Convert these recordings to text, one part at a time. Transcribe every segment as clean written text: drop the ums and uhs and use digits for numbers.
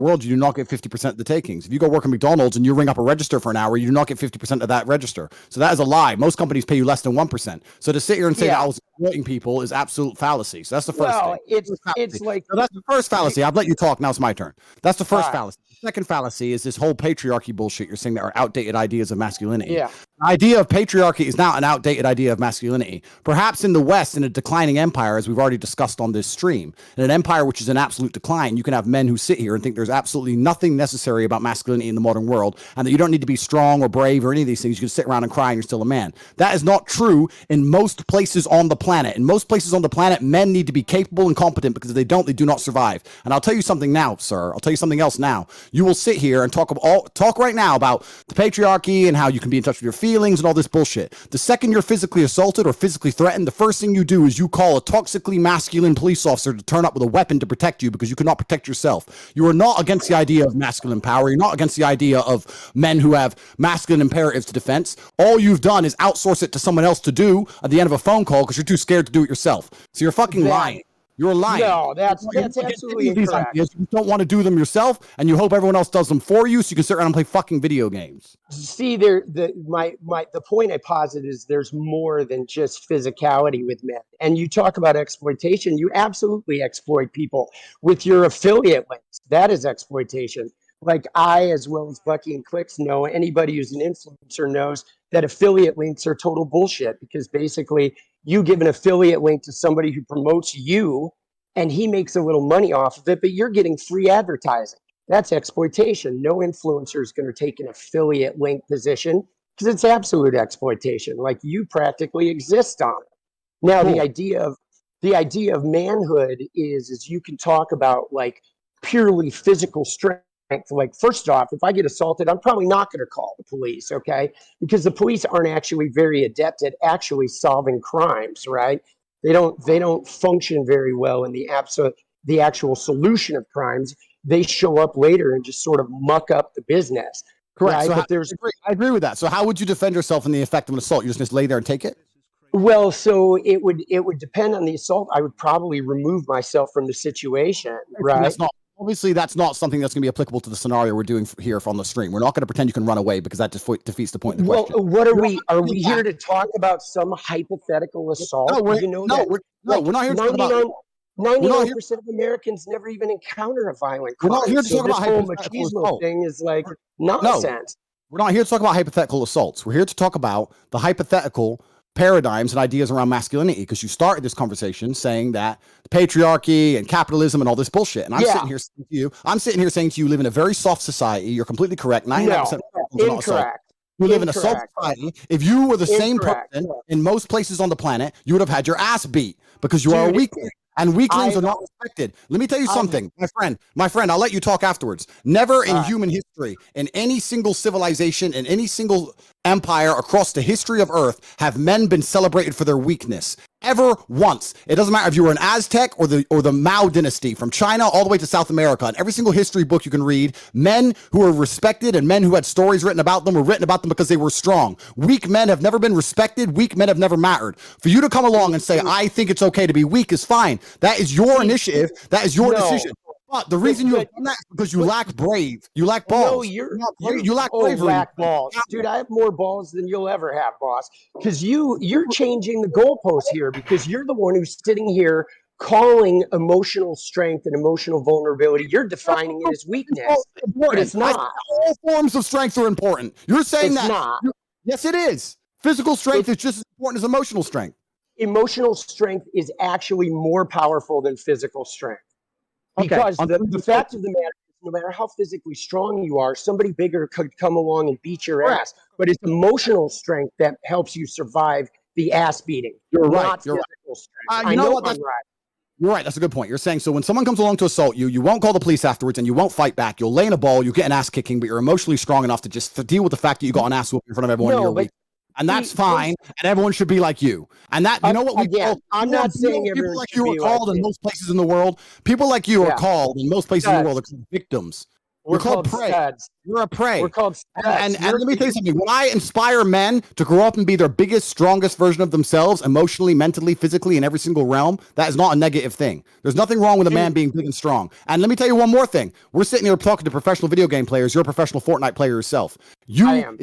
world, you do not get 50% of the takings. If you go work at McDonald's and you ring up a register for an hour, you do not get 50% of that register. So that is a lie. Most companies pay you less than 1%. So to sit here and say that I was exploiting people is absolute fallacy. So that's the first thing. It's like, so that's the first fallacy. I've let you talk. Now it's my turn. That's the first fallacy. The second fallacy is this whole patriarchy bullshit you're saying that are outdated ideas of masculinity. Yeah. The idea of patriarchy is not an outdated idea of masculinity. Perhaps in the West, in a declining empire, as we've already discussed on this stream, in an empire which is in absolute decline, you can have men who sit here and think there's absolutely nothing necessary about masculinity in the modern world, and that you don't need to be strong or brave or any of these things. You can sit around and cry and you're still a man. That is not true in most places on the planet. In most places on the planet, men need to be capable and competent, because if they don't, they do not survive. And I'll tell you something now, sir. I'll tell you something else now. You will sit here and talk right now about the patriarchy and how you can be in touch with your feelings and all this bullshit. The second you're physically assaulted or physically threatened, the first thing you do is you call a toxically masculine police officer to turn up with a weapon to protect you, because you cannot protect yourself. You are not against the idea of masculine power. You're not against the idea of men who have masculine imperatives to defense. All you've done is outsource it to someone else to do at the end of a phone call because you're too scared to do it yourself. So you're fucking lying. You're lying. No, that's absolutely incorrect. You don't want to do them yourself, and you hope everyone else does them for you, so you can sit around and play fucking video games. See, the point I posit is there's more than just physicality with men. And you talk about exploitation. You absolutely exploit people with your affiliate links. That is exploitation. Like I, as well as Bucky and Clix, know, anybody who's an influencer knows that affiliate links are total bullshit, because basically you give an affiliate link to somebody who promotes you and he makes a little money off of it, but you're getting free advertising. That's exploitation. No influencer is going to take an affiliate link position, because it's absolute exploitation. Like, you practically exist on it. Now, the idea of manhood is you can talk about like purely physical strength. Like, first off, if I get assaulted, I'm probably not going to call the police, okay? Because the police aren't actually very adept at actually solving crimes, right? They don't function very well in the actual solution of crimes. They show up later and just sort of muck up the business. Correct. Right? So I agree with that. So how would you defend yourself in the effect of an assault? You just lay there and take it? Well, so it would depend on the assault. I would probably remove myself from the situation, right? Obviously, that's not something that's going to be applicable to the scenario we're doing here on the stream. We're not going to pretend you can run away, because that just defeats the point of the question. Well, what are we? Are we here to talk about some hypothetical assault? No, we're not here to talk about. 99% of Americans never even encounter a violent crime. We're not here to talk about whole hypothetical machismo assault. thing is like nonsense. We're not here to talk about hypothetical assaults. We're here to talk about the hypothetical paradigms and ideas around masculinity, because you started this conversation saying that the patriarchy and capitalism and all this bullshit. And I'm sitting here saying to you, you live in a very soft society. You're completely correct. 99% incorrect. You live in a soft society. If you were the same person in most places on the planet, you would have had your ass beat, because you are a weakling. And weaklings are not respected. Let me tell you something, my friend, I'll let you talk afterwards. Never in human history, in any single civilization, in any single empire across the history of Earth, have men been celebrated for their weakness. Ever once. It doesn't matter if you were an Aztec or the Mao dynasty, from China all the way to South America. In every single history book you can read, men who were respected and men who had stories written about them were written about them because they were strong. Weak men have never been respected. Weak men have never mattered. For you to come along and say, I think it's okay to be weak, is fine. That is your initiative. That is your decision. But the reason you have done that is because you lack brave. You lack balls. No, you lack bravery. Lack balls. Dude, I have more balls than you'll ever have, boss. Because you're changing the goalpost here, because you're the one who's sitting here calling emotional strength and emotional vulnerability. You're defining it as weakness. But it's not. All forms of strength are important. You're saying it's not. Yes, it is. Physical strength is just as important as emotional strength. Emotional strength is actually more powerful than physical strength. Because the fact of the matter is, no matter how physically strong you are, somebody bigger could come along and beat your ass. But it's emotional strength that helps you survive the ass beating. You're not right. physical strength. You know what? I'm right. You're right. That's a good point. You're saying, so when someone comes along to assault you, you won't call the police afterwards and you won't fight back. You'll lay in a ball, you get an ass kicking, but you're emotionally strong enough to just deal with the fact that you got an ass whooping in front of everyone. You're weak. And that's fine, and everyone should be like you. And that, you know what we call, I'm not saying people like you are called in most places in the world. People like you are called in most places in the world are victims. We're called prey. studs. You're a prey. We're called studs. And let me tell you something. When I inspire men to grow up and be their biggest, strongest version of themselves, emotionally, mentally, physically, in every single realm, that is not a negative thing. There's nothing wrong with a man being big and strong. And let me tell you one more thing. We're sitting here talking to professional video game players. You're a professional Fortnite player yourself. I am.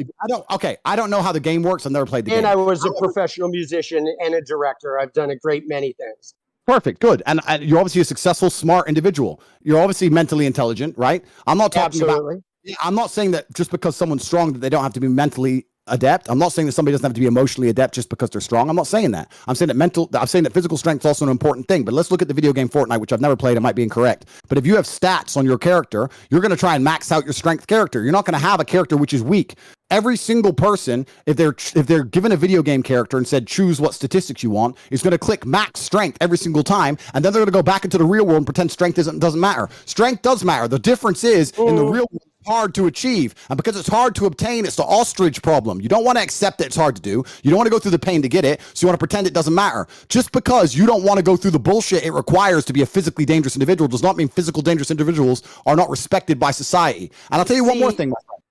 I don't know how the game works. I've never played the game. And I was a professional musician and a director. I've done a great many things. Perfect. Good. And you're obviously a successful, smart individual. You're obviously mentally intelligent, right? I'm not talking about. I'm not saying that just because someone's strong that they don't have to be mentally adept. I'm not saying that somebody doesn't have to be emotionally adept just because they're strong. I'm not saying that. I'm saying that physical strength is also an important thing. But let's look at the video game Fortnite, which I've never played. I might be incorrect. But if you have stats on your character, you're going to try and max out your strength character. You're not going to have a character which is weak. Every single person, if they're given a video game character and said choose what statistics you want, is going to click max strength every single time, and then they're going to go back into the real world and pretend strength doesn't matter. Strength does matter. The difference is in the real world, it's hard to achieve, and because it's hard to obtain, it's the ostrich problem. You don't want to accept that it's hard to do. You don't want to go through the pain to get it, so you want to pretend it doesn't matter. Just because you don't want to go through the bullshit it requires to be a physically dangerous individual does not mean physical dangerous individuals are not respected by society. And I'll tell you one more thing, my friend.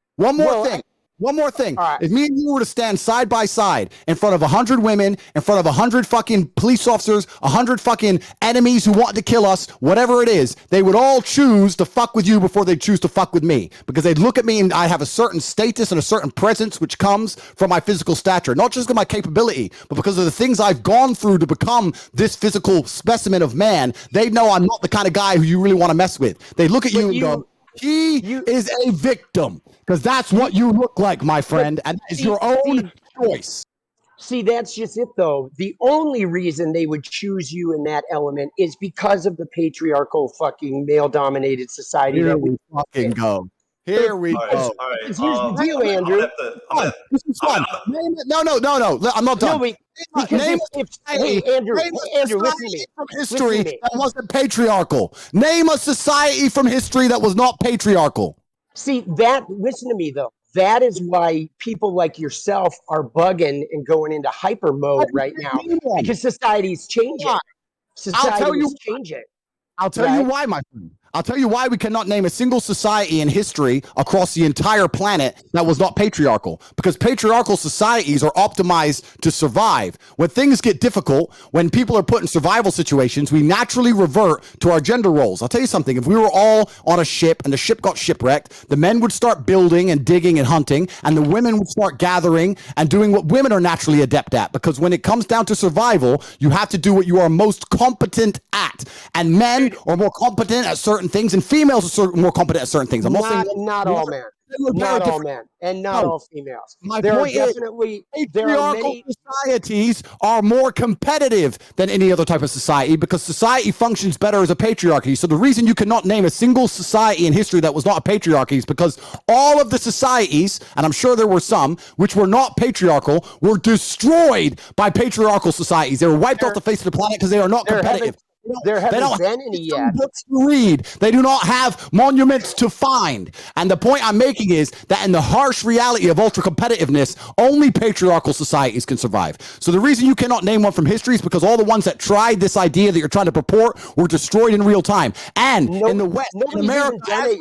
One more thing. Right. If me and you were to stand side by side in front of 100 women, in front of 100 fucking police officers, 100 fucking enemies who want to kill us, whatever it is, they would all choose to fuck with you before they choose to fuck with me. Because they'd look at me and I have a certain status and a certain presence which comes from my physical stature. Not just because of my capability, but because of the things I've gone through to become this physical specimen of man. They know I'm not the kind of guy who you really want to mess with. They look at you and go, he is a victim, because that's what you look like, my friend, and that is your own choice. See, that's just it, though. The only reason they would choose you in that element is because of the patriarchal fucking male-dominated society. Here we fucking go. Here we go. All right. Here's the deal, Andrew. This is fun. No. I'm not done. Andrew, listen to me. From history that wasn't patriarchal. Name a society from history that was not patriarchal. See, listen to me, though. That is why people like yourself are bugging and going into hyper mode right now, because society's changing. Society's changing. I'll tell you why, my friend. I'll tell you why we cannot name a single society in history across the entire planet that was not patriarchal. Because patriarchal societies are optimized to survive. When things get difficult, when people are put in survival situations, we naturally revert to our gender roles. I'll tell you something. If we were all on a ship and the ship got shipwrecked, the men would start building and digging and hunting, and the women would start gathering and doing what women are naturally adept at. Because when it comes down to survival, you have to do what you are most competent at. And men are more competent at certain things, and females are more competent at certain things. I'm not saying not all men. Not all men, and not all females. There are definitely patriarchal societies are more competitive than any other type of society, because society functions better as a patriarchy. So the reason you cannot name a single society in history that was not a patriarchy is because all of the societies, and I'm sure there were some, which were not patriarchal, were destroyed by patriarchal societies. They were wiped off the face of the planet because they are not competitive. There haven't been any yet. Books to read. They do not have monuments to find. And the point I'm making is that in the harsh reality of ultra competitiveness, only patriarchal societies can survive. So the reason you cannot name one from history is because all the ones that tried this idea that you're trying to purport were destroyed in real time. And in the West, in America,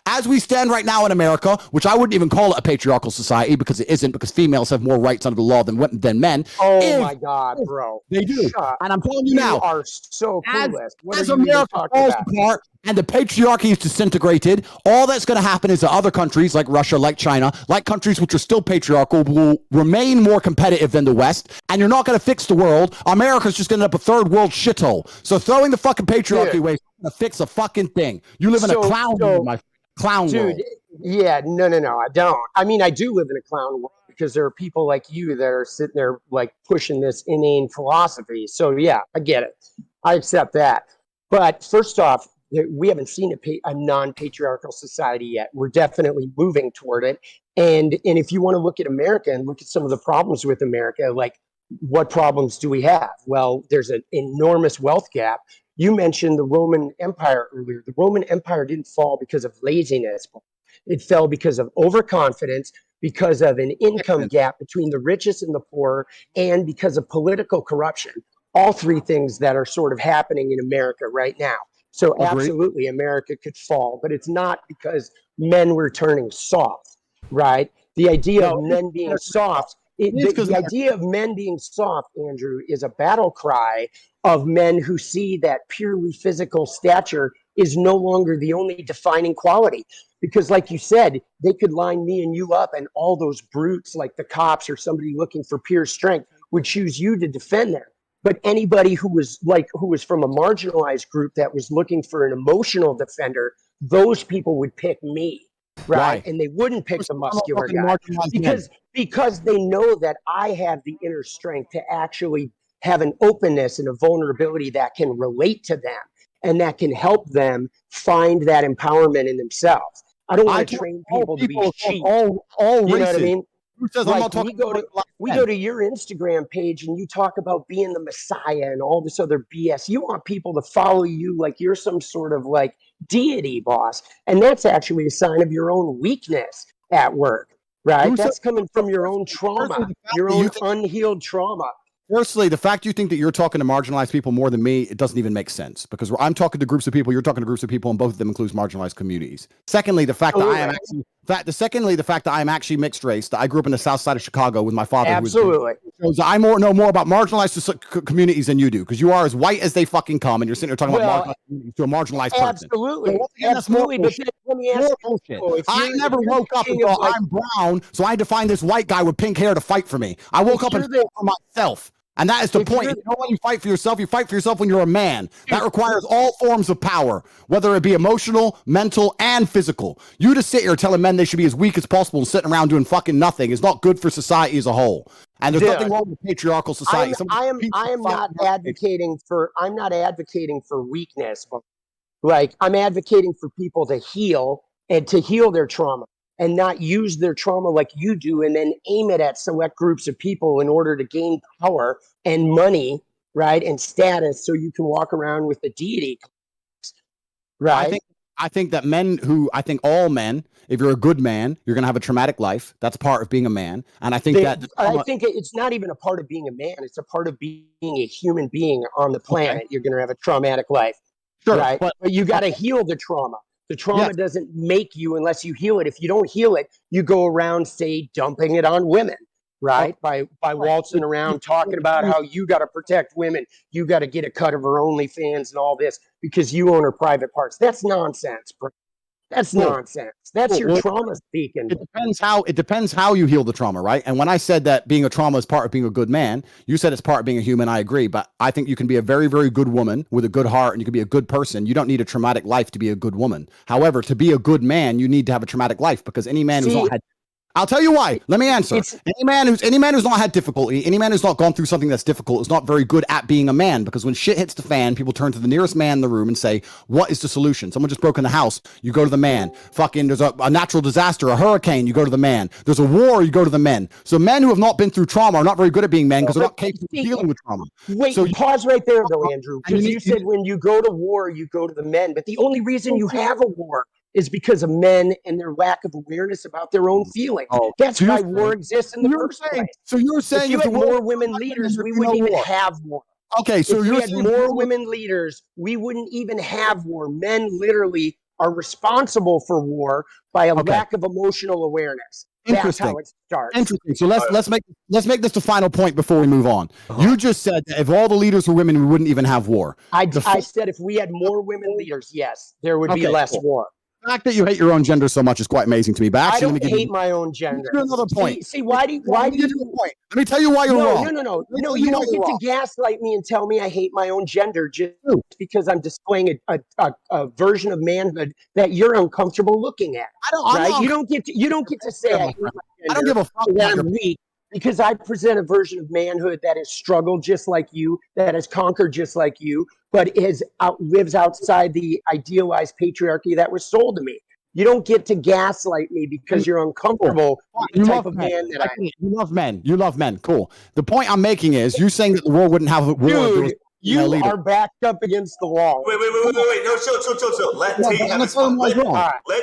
as we stand right now in America, which I wouldn't even call it a patriarchal society because it isn't, because females have more rights under the law than men. Oh my God, bro. They do. And I'm telling you now, are so clueless. As America falls apart and the patriarchy is disintegrated, all that's going to happen is that other countries like Russia, like China, like countries which are still patriarchal, will remain more competitive than the West, and you're not going to fix the world. America's just going to end up a third world shithole. So throwing the fucking patriarchy away is going to fix a fucking thing. You live in a clown world, my clown world. Yeah, no, I don't. I mean, I do live in a clown world, because there are people like you that are sitting there like pushing this inane philosophy. So yeah, I get it. I accept that. But first off, we haven't seen a non-patriarchal society yet. We're definitely moving toward it. And if you want to look at America and look at some of the problems with America, like what problems do we have? Well, there's an enormous wealth gap. You mentioned the Roman Empire earlier. The Roman Empire didn't fall because of laziness. It fell because of overconfidence, because of an income gap between the richest and the poor, and because of political corruption. All three things that are sort of happening in America right now. So Agreed. absolutely, America could fall, but it's not because men were turning soft, right? The idea of men being soft, the idea of men being soft, Andrew, is a battle cry of men who see that purely physical stature is no longer the only defining quality. Because like you said, they could line me and you up, and all those brutes like the cops or somebody looking for pure strength would choose you to defend them. But anybody who was from a marginalized group that was looking for an emotional defender, those people would pick me, right? Why? And they wouldn't pick the muscular guy because they know that I have the inner strength to actually have an openness and a vulnerability that can relate to them and that can help them find that empowerment in themselves. I don't want to train people to be sheep. All you know races. what I mean? Who says Like I'm not talking we go to your Instagram page and you talk about being the Messiah and all this other BS. You want people to follow you like you're some sort of like deity, boss. And that's actually a sign of your own weakness at work, right? That's coming from your own trauma, your own unhealed trauma. Firstly, the fact you think that you're talking to marginalized people more than me, it doesn't even make sense, because I'm talking to groups of people, you're talking to groups of people, and both of them includes marginalized communities. Secondly, the fact that I am actually the fact that I'm actually mixed race, that I grew up in the south side of Chicago with my father. Absolutely. Shows I know more about marginalized communities than you do, because you are as white as they fucking come, and you're sitting there talking about marginalized communities to a marginalized person. Absolutely. So again, absolutely. But let me ask you, I never woke up and thought I'm brown, so I had to find this white guy with pink hair to fight for me. I woke up and fought for myself. And that is the point. You know when you fight for yourself when you're a man. That requires all forms of power, whether it be emotional, mental, and physical. You to sit here telling men they should be as weak as possible and sitting around doing fucking nothing is not good for society as a whole. And there's nothing wrong with patriarchal society. I'm not advocating for weakness, but like I'm advocating for people to heal and to heal their trauma. And not use their trauma like you do and then aim it at select groups of people in order to gain power and money, right? And status so you can walk around with the deity, right? I think all men, if you're a good man, you're going to have a traumatic life. That's part of being a man. And I think I think it's not even a part of being a man. It's a part of being a human being on the planet. Okay. You're going to have a traumatic life, sure, right? But you got to heal the trauma. The trauma doesn't make you unless you heal it. If you don't heal it, you go around, say, dumping it on women, right? By waltzing around talking about how you got to protect women. You got to get a cut of her OnlyFans and all this because you own her private parts. That's nonsense, bro. That's nonsense. That's your trauma speaking. It depends how you heal the trauma, right? And when I said that being a trauma is part of being a good man, you said it's part of being a human. I agree, but I think you can be a very, very good woman with a good heart, and you can be a good person. You don't need a traumatic life to be a good woman. However, to be a good man, you need to have a traumatic life, because any man who's not had I'll tell you why. Let me answer. Any man who's not had difficulty, any man who's not gone through something that's difficult is not very good at being a man, because when shit hits the fan, people turn to the nearest man in the room and say, what is the solution? Someone just broke in the house, you go to the man. Fucking there's a natural disaster, a hurricane, you go to the man. There's a war, you go to the men. So men who have not been through trauma are not very good at being men because they're not capable of dealing with trauma. Wait, so pause right there though, Andrew, because you said when you go to war, you go to the men, but the only reason you have a war is because of men and their lack of awareness about their own feelings. That's why war exists in the first place. So you're saying if you had more women leaders, we wouldn't even have war. Okay, so if we had more women leaders, we wouldn't even have war. Men literally are responsible for war by a lack of emotional awareness. That's how it starts. Interesting. So let's make this the final point before we move on. You just said that if all the leaders were women, we wouldn't even have war. I said if we had more women leaders, yes, there would be less war. The fact that you hate your own gender so much is quite amazing to me. But actually, I don't hate my own gender. Another point. See, why do you? Point? Let me tell you why you're wrong. No, you don't get to gaslight me and tell me I hate my own gender just because I'm displaying a version of manhood that you're uncomfortable looking at. You don't get to say I hate my gender. I don't give a fuck that I'm weak. Because I present a version of manhood that has struggled just like you, that has conquered just like you, but lives outside the idealized patriarchy that was sold to me. You don't get to gaslight me because you're uncomfortable with the type of man that I am. You love men. You love men. Cool. The point I'm making is you're saying that the world wouldn't have a war. Dude, you are backed up against the wall. Wait. No, chill. Let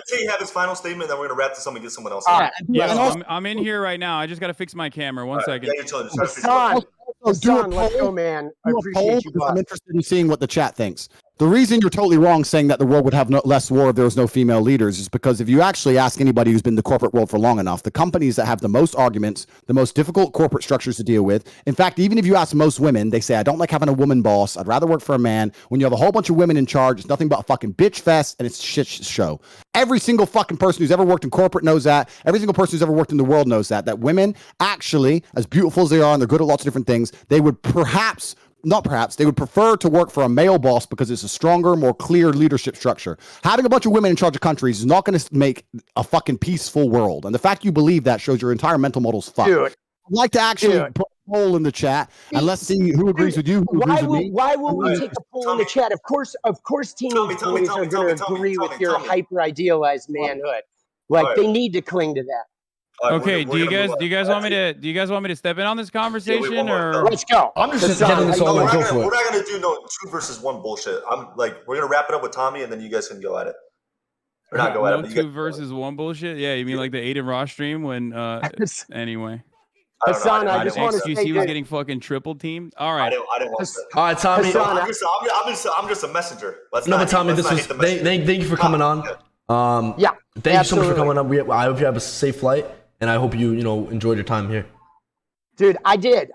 Tate have his final statement, then we're going to wrap this up and get someone else. I'm in here right now. I just got to fix my camera. One second. Yeah, you're chilling. Hassan, let's go, man. I appreciate you. I'm interested in seeing what the chat thinks. The reason you're totally wrong saying that the world would have less war if there was no female leaders is because if you actually ask anybody who's been in the corporate world for long enough, the companies that have the most arguments, the most difficult corporate structures to deal with, in fact, even if you ask most women, they say, I don't like having a woman boss. I'd rather work for a man. When you have a whole bunch of women in charge, it's nothing but a fucking bitch fest and it's a shit show. Every single fucking person who's ever worked in corporate knows that. Every single person who's ever worked in the world knows that women actually, as beautiful as they are, and they're good at lots of different things, they would they would prefer to work for a male boss because it's a stronger, more clear leadership structure. Having a bunch of women in charge of countries is not going to make a fucking peaceful world. And the fact you believe that shows your entire mental model's fucked. Dude, I'd like to actually put a poll in the chat and let's see who agrees with you, who agrees with me. Why will we take a poll in the chat? Of course, teenage boys are going to agree with your hyper-idealized manhood. Like, they need to cling to that. Okay, do you guys want me to step in on this conversation or let's go? I'm just getting this all. We're not gonna do no 2 versus 1 bullshit. We're gonna wrap it up with Tommy and then you guys can go at it. Or not go at it. 2 versus 1 bullshit. Yeah, you mean like the Aiden Ross stream when anyway. Hassan, I just want to say he was getting fucking triple teamed. All right. I didn't want that. All right, Tommy. Hassan, I'm just a messenger. Tommy, thank you for coming on. Thank you so much for coming on. I hope you have a safe flight. And I hope you enjoyed your time here. Dude, I did.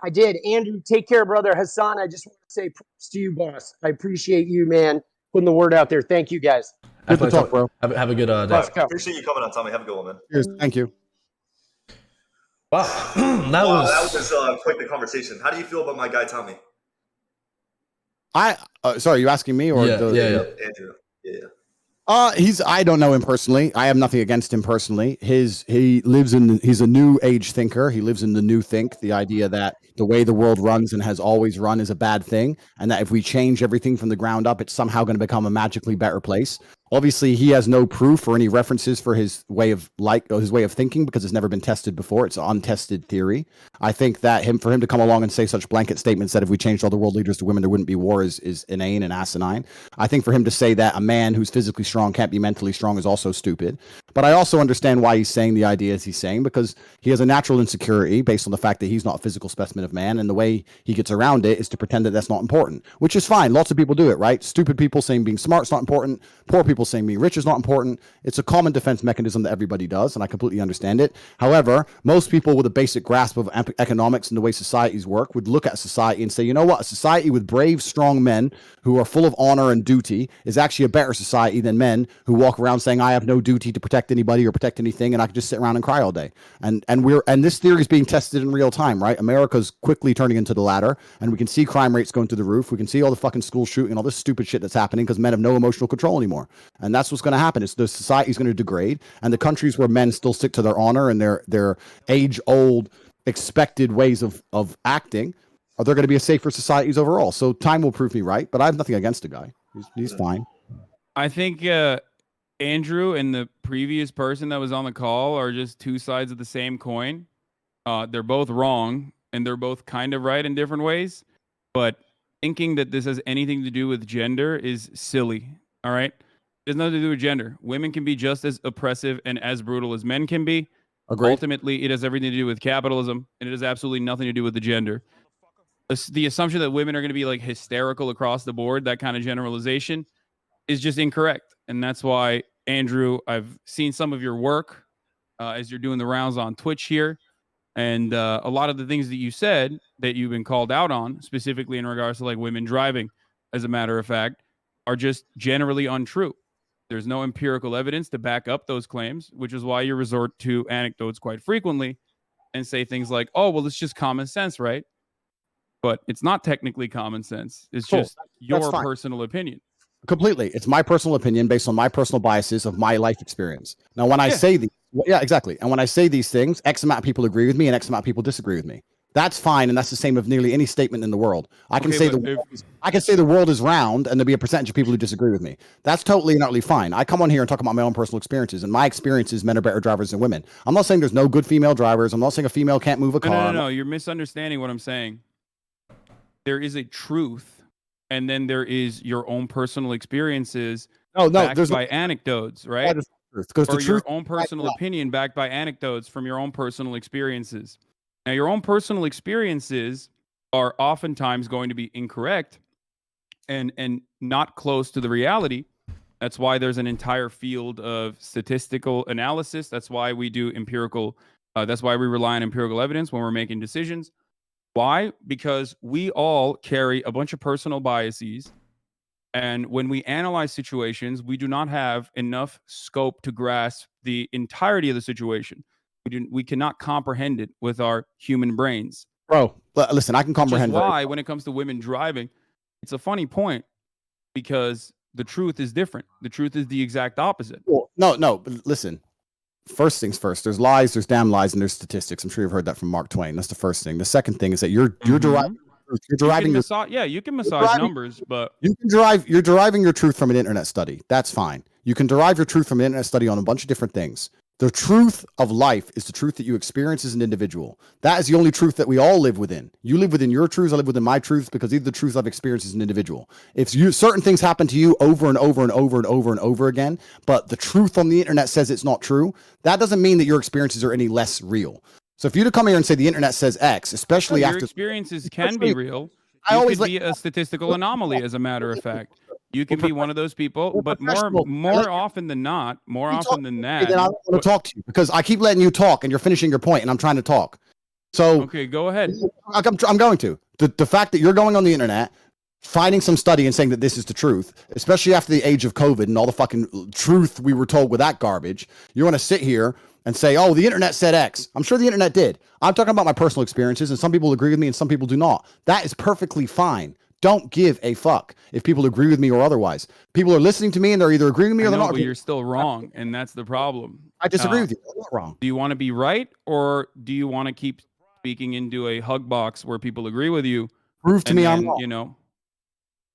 Andrew, take care, brother. Hassan, I just want to say props to you, boss. I appreciate you, man, putting the word out there. Thank you, guys. Good to talk, bro. Have a good day. Let's go. Appreciate you coming on, Tommy. Have a good one, man. Cheers. Thank you. Wow. That was quite the conversation. How do you feel about my guy, Tommy? Sorry, you asking me or Andrew? Yeah. I don't know him personally. I have nothing against him personally. He's a new age thinker. He lives in the new think, the idea that the way the world runs and has always run is a bad thing. And that if we change everything from the ground up, it's somehow going to become a magically better place. Obviously, he has no proof or any references for his way of thinking because it's never been tested before. It's an untested theory. I think that for him to come along and say such blanket statements that if we changed all the world leaders to women, there wouldn't be war is inane and asinine. I think for him to say that a man who's physically strong can't be mentally strong is also stupid. But I also understand why he's saying the ideas he's saying because he has a natural insecurity based on the fact that he's not a physical specimen of man. And the way he gets around it is to pretend that that's not important, which is fine. Lots of people do it, right? Stupid people saying being smart is not important. Poor people saying being rich is not important. It's a common defense mechanism that everybody does, and I completely understand it. However, most people with a basic grasp of economics and the way societies work would look at society and say, you know what? A society with brave, strong men who are full of honor and duty is actually a better society than men who walk around saying, I have no duty to protect anybody or protect anything, and I can just sit around and cry all day. And this theory is being tested in real time, right? America's quickly turning into the latter, and we can see crime rates going through the roof. We can see all the fucking school shooting and all this stupid shit that's happening because men have no emotional control anymore. And that's what's going to happen. Is the society is going to degrade, and the countries where men still stick to their honor and their age-old expected ways of acting, are there going to be a safer societies overall? So time will prove me right, but I have nothing against the guy. He's fine. I think Andrew and the previous person that was on the call are just two sides of the same coin. They're both wrong, and they're both kind of right in different ways. But thinking that this has anything to do with gender is silly. All right? It has nothing to do with gender. Women can be just as oppressive and as brutal as men can be. Agreed. Ultimately, it has everything to do with capitalism, and it has absolutely nothing to do with the gender. The assumption that women are going to be like hysterical across the board, that kind of generalization, is just incorrect. And that's why, Andrew, I've seen some of your work as you're doing the rounds on Twitch here. And a lot of the things that you said that you've been called out on, specifically in regards to like women driving, as a matter of fact, are just generally untrue. There's no empirical evidence to back up those claims, which is why you resort to anecdotes quite frequently and say things like, oh, well, it's just common sense, right? But it's not technically common sense. It's just your personal opinion. Completely. It's my personal opinion based on my personal biases of my life experience. Now, when I say these, exactly. And when I say these things, X amount of people agree with me and X amount of people disagree with me. That's fine, and that's the same of nearly any statement in the world. I can say the world is round, and there'll be a percentage of people who disagree with me. That's totally and utterly fine. I come on here and talk about my own personal experiences, and my experiences, men are better drivers than women. I'm not saying there's no good female drivers. I'm not saying a female can't move a car. No, you're misunderstanding what I'm saying. There is a truth, and then there is your own personal experiences backed by anecdotes, right? Or your own personal opinion backed by anecdotes from your own personal experiences. Now, your own personal experiences are oftentimes going to be incorrect and not close to the reality. That's why there's an entire field of statistical analysis. That's why we do empirical. That's why we rely on empirical evidence when we're making decisions. Why? Because we all carry a bunch of personal biases. And when we analyze situations, we do not have enough scope to grasp the entirety of the situation. We cannot comprehend it with our human brains. Bro, listen, I can comprehend. Which is why when it comes to women driving, it's a funny point because the truth is different. The truth is the exact opposite. Well, no, but listen. First things first, there's lies, there's damn lies, and there's statistics. I'm sure you've heard that from Mark Twain. That's the first thing. The second thing is that you're deriving you can massage numbers, but you're deriving your truth from an internet study. That's fine. You can derive your truth from an internet study on a bunch of different things. The truth of life is the truth that you experience as an individual. That is the only truth that we all live within. You live within your truths, I live within my truths, because these are the truths I've experienced as an individual. If certain things happen to you over and over and over and over and over again, but the truth on the internet says it's not true, that doesn't mean that your experiences are any less real. So if you to come here and say the internet says X, especially after your experiences can be real, I always be a statistical anomaly. As a matter of fact, you can be one of those people, but more often than not, more often than that, then I don't want to talk to you because I keep letting you talk and you're finishing your point and I'm trying to talk. So okay, go ahead. I'm going to. The fact that you're going on the internet, finding some study and saying that this is the truth, especially after the age of COVID and all the fucking truth we were told with that garbage, you want to sit here and say, oh, the internet said X. I'm sure the internet did. I'm talking about my personal experiences, and some people agree with me and some people do not. That is perfectly fine. Don't give a fuck if people agree with me or otherwise. People are listening to me and they're either agreeing with me or they're not. But you're still wrong, and that's the problem. I disagree with you. I'm not wrong. Do you want to be right, or do you want to keep speaking into a hug box where people agree with you? Prove to me I'm wrong.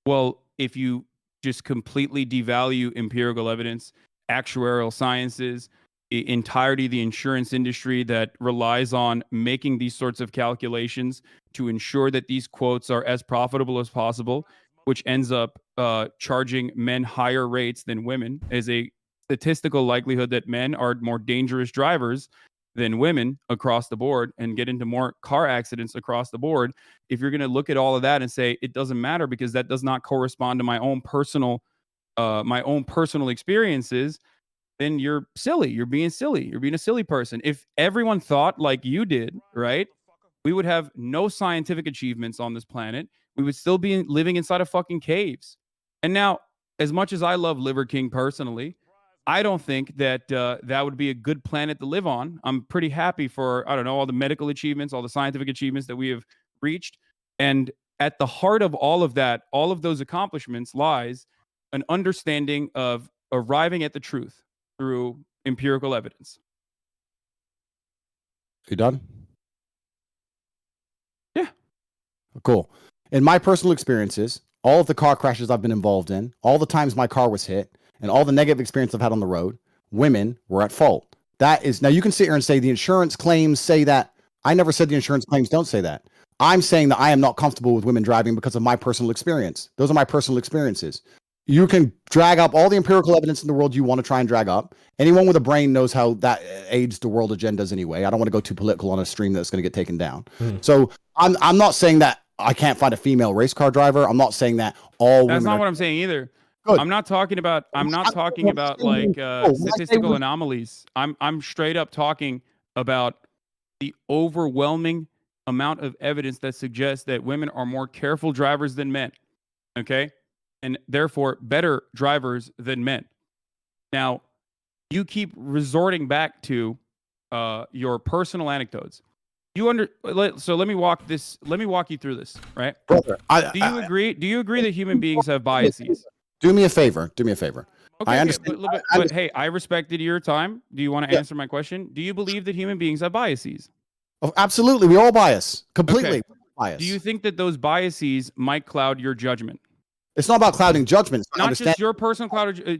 Well, if you just completely devalue empirical evidence, actuarial sciences, the entirety of the insurance industry that relies on making these sorts of calculations to ensure that these quotes are as profitable as possible, which ends up charging men higher rates than women, is a statistical likelihood that men are more dangerous drivers than women across the board and get into more car accidents across the board. If you're going to look at all of that and say it doesn't matter because that does not correspond to my own personal experiences, then you're silly. You're being silly. You're being a silly person. If everyone thought like you did, right, we would have no scientific achievements on this planet. We would still be living inside of fucking caves. And now, as much as I love Liver King personally, I don't think that that would be a good planet to live on. I'm pretty happy for, I don't know, all the medical achievements, all the scientific achievements that we have reached. And at the heart of all of that, all of those accomplishments lies an understanding of arriving at the truth through empirical evidence. You done? Yeah. Cool. In my personal experiences, all of the car crashes I've been involved in, all the times my car was hit, and all the negative experience I've had on the road, women were at fault. That is, now you can sit here and say the insurance claims say that. I never said the insurance claims don't say that. I'm saying that I am not comfortable with women driving because of my personal experience. Those are my personal experiences. You can drag up all the empirical evidence in the world you want to try and drag up. Anyone with a brain knows how that aids the world agendas anyway. I don't want to go too political on a stream that's going to get taken down. So I'm not saying that I can't find a female race car driver. I'm not saying that all women. That's not what I'm saying either. Good. I'm not talking about like statistical anomalies. I'm straight up talking about the overwhelming amount of evidence that suggests that women are more careful drivers than men. Okay? And therefore better drivers than men. Now, you keep resorting back to your personal anecdotes. So let me walk you through this, right? Brother, do you agree? Do you agree that human beings have biases? Do me a favor. Okay, I understand. But hey, I respected your time. Do you want to answer my question? Do you believe that human beings have biases? Oh, absolutely. We all bias. Completely. Okay. Bias. Do you think that those biases might cloud your judgment? It's not about clouding judgment. Not just your personal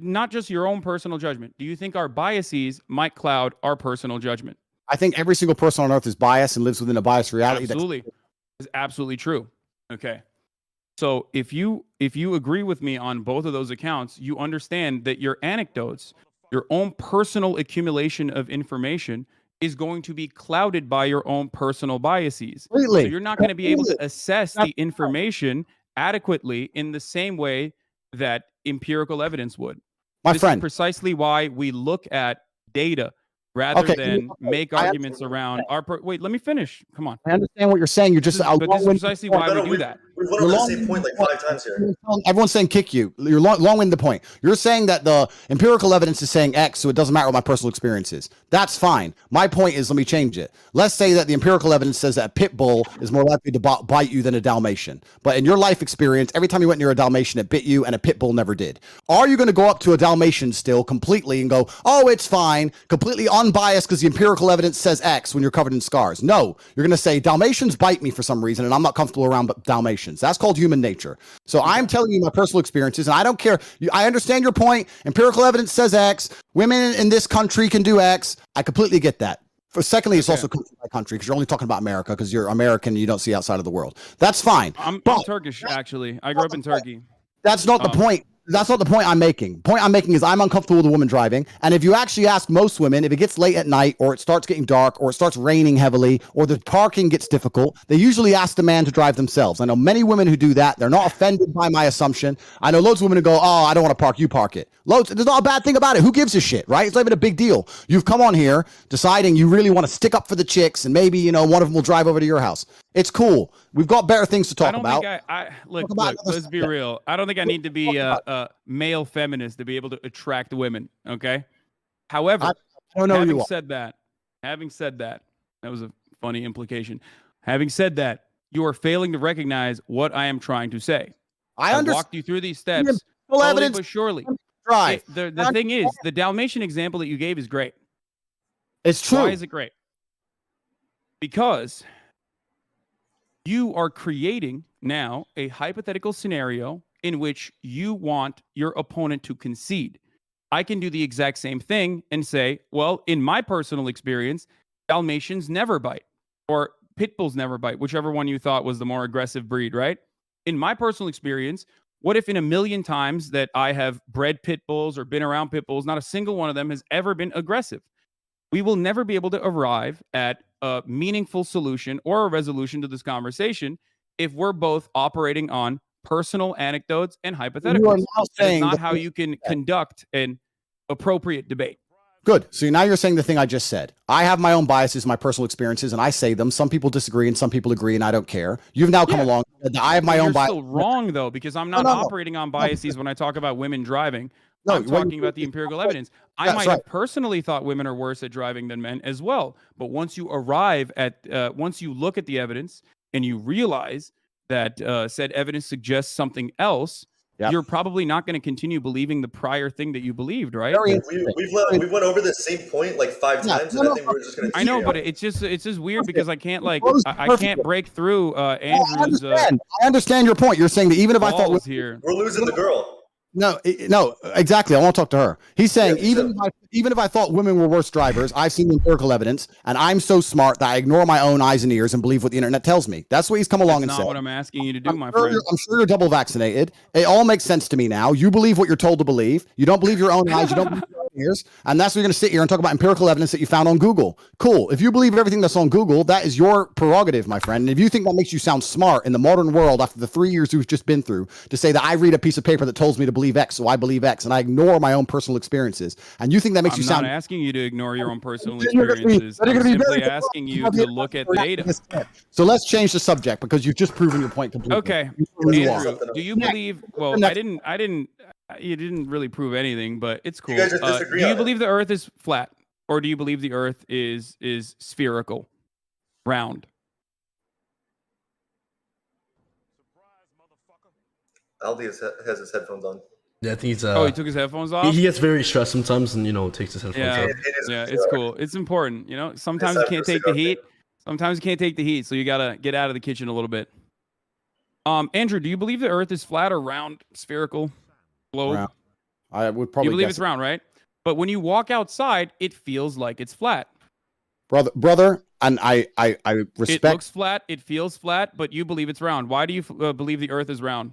not just your own personal judgment. Do you think our biases might cloud our personal judgment? I think every single person on earth is biased and lives within a biased reality. Absolutely. It's absolutely true. Okay. So if you agree with me on both of those accounts, you understand that your anecdotes, your own personal accumulation of information is going to be clouded by your own personal biases. Completely. So you're not going to be able to assess the information adequately in the same way that empirical evidence would. My This friend. is precisely why we look at data rather than make arguments around our. Wait, let me finish. Come on. I understand what you're saying. You're just. But this is precisely why we do that. We've went over the same point like 5 times here. Everyone's saying kick you. You're long-winded the point. You're saying that the empirical evidence is saying X, so it doesn't matter what my personal experience is. That's fine. My point is, let me change it. Let's say that the empirical evidence says that a pit bull is more likely to bite you than a Dalmatian. But in your life experience, every time you went near a Dalmatian, it bit you, and a pit bull never did. Are you going to go up to a Dalmatian still completely and go, oh, it's fine, completely unbiased because the empirical evidence says X when you're covered in scars? No. You're going to say Dalmatians bite me for some reason, and I'm not comfortable around Dalmatians. That's called human nature. So I'm telling you my personal experiences, and I don't care. I understand your point. Empirical evidence says X. Women in this country can do X. I completely get that. Secondly, it's also country by country because you're only talking about America because you're American and you don't see outside of the world. That's fine. I'm Turkish, actually. I grew up in Turkey. That's not the point. That's not the point I'm making. The point I'm making is I'm uncomfortable with a woman driving. And if you actually ask most women, if it gets late at night or it starts getting dark or it starts raining heavily or the parking gets difficult, they usually ask the man to drive themselves. I know many women who do that. They're not offended by my assumption. I know loads of women who go, oh, I don't want to park. You park it. Loads. There's not a bad thing about it. Who gives a shit, right? It's not even a big deal. You've come on here deciding you really want to stick up for the chicks and maybe, one of them will drive over to your house. It's cool. We've got better things to talk about. Look, let's be real. I don't think I need to be a male feminist to be able to attract women. Okay. However, I don't know having said that, that was a funny implication. Having said that, you are failing to recognize what I am trying to say. I walked you through these steps slowly but surely. Right. The thing is, the Dalmatian example that you gave is great. It's true. Why is it great? Because you are creating now a hypothetical scenario in which you want your opponent to concede. I can do the exact same thing and say, well, in my personal experience, Dalmatians never bite, or pit bulls never bite, whichever one you thought was the more aggressive breed, right? In my personal experience, what if in a million times that I have bred pit bulls or been around pit bulls, not a single one of them has ever been aggressive? We will never be able to arrive at a meaningful solution or a resolution to this conversation if we're both operating on personal anecdotes and hypotheticals. That's not how you can conduct an appropriate debate. Good. So now you're saying the thing I just said. I have my own biases, my personal experiences, and I say them. Some people disagree and some people agree, and I don't care. You've now come along. I have my own bias. You're still wrong, though, because I'm not operating on biases when I talk about women driving. I'm talking about the empirical evidence. I might have personally thought women are worse at driving than men as well. But once you arrive at, once you look at the evidence and you realize that said evidence suggests something else, you're probably not going to continue believing the prior thing that you believed, right? We went over the same point like 5 times, and I think we're just going to. I know, but it's just weird because I can't I can't break through Andrew's. I understand your point. You're saying that even if I thought we're losing the girl. No, exactly. I want to talk to her. He's saying even if I thought women were worse drivers, I've seen empirical evidence, and I'm so smart that I ignore my own eyes and ears and believe what the internet tells me. That's what he's come along and said. That's not what I'm asking you to do, my friend. I'm sure you're double vaccinated. It all makes sense to me now. You believe what you're told to believe. You don't believe your own eyes. You don't believe your own ears. And that's why you're going to sit here and talk about empirical evidence that you found on Google. Cool. If you believe everything that's on Google, that is your prerogative, my friend. And if you think that makes you sound smart in the modern world after the 3 years you've just been through to say that I read a piece of paper that tells me to believe X, so I believe X, and I ignore my own personal experiences, and you think that makes you sound... I'm not asking you to ignore your own personal experiences. I'm simply asking you to look at data. So let's change the subject because you've just proven your point completely. Okay, Andrew, do you believe... Well, you didn't really prove anything, but it's cool. You guys just disagree do you believe the Earth is flat, or do you believe the Earth is spherical, round? Aldi has his headphones on. Yeah, I think he's. He took his headphones off. He gets very stressed sometimes, and takes his headphones off. Yeah, it's cool. It's important. Sometimes you can't take the heat. Sometimes you can't take the heat, so you gotta get out of the kitchen a little bit. Andrew, do you believe the Earth is flat or round, spherical, globe? Round. I would probably. You believe it's round, right? But when you walk outside, it feels like it's flat. Brother, and I respect. It looks flat. It feels flat, but you believe it's round. Why do you believe the Earth is round?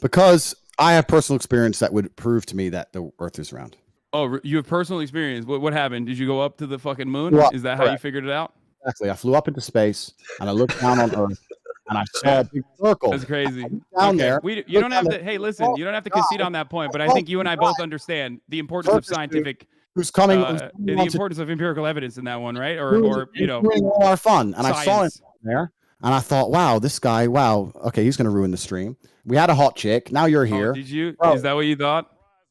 Because I have personal experience that would prove to me that the Earth is round. Oh, you have personal experience. What happened? Did you go up to the fucking moon? Is that how you figured it out? Exactly. I flew up into space and I looked down on Earth and I saw a big circle. That's crazy. Down there. You don't have to. Hey, listen, you don't have to concede on that point, but I think you and I both understand the importance of scientific. Who's coming? The importance of empirical evidence in that one, right? Or you know, doing all our fun. And science. I saw him there, and I thought, wow, this guy, wow, okay, he's gonna ruin the stream. We had a hot chick. Now you're here. Did you? Bro, is that what you thought?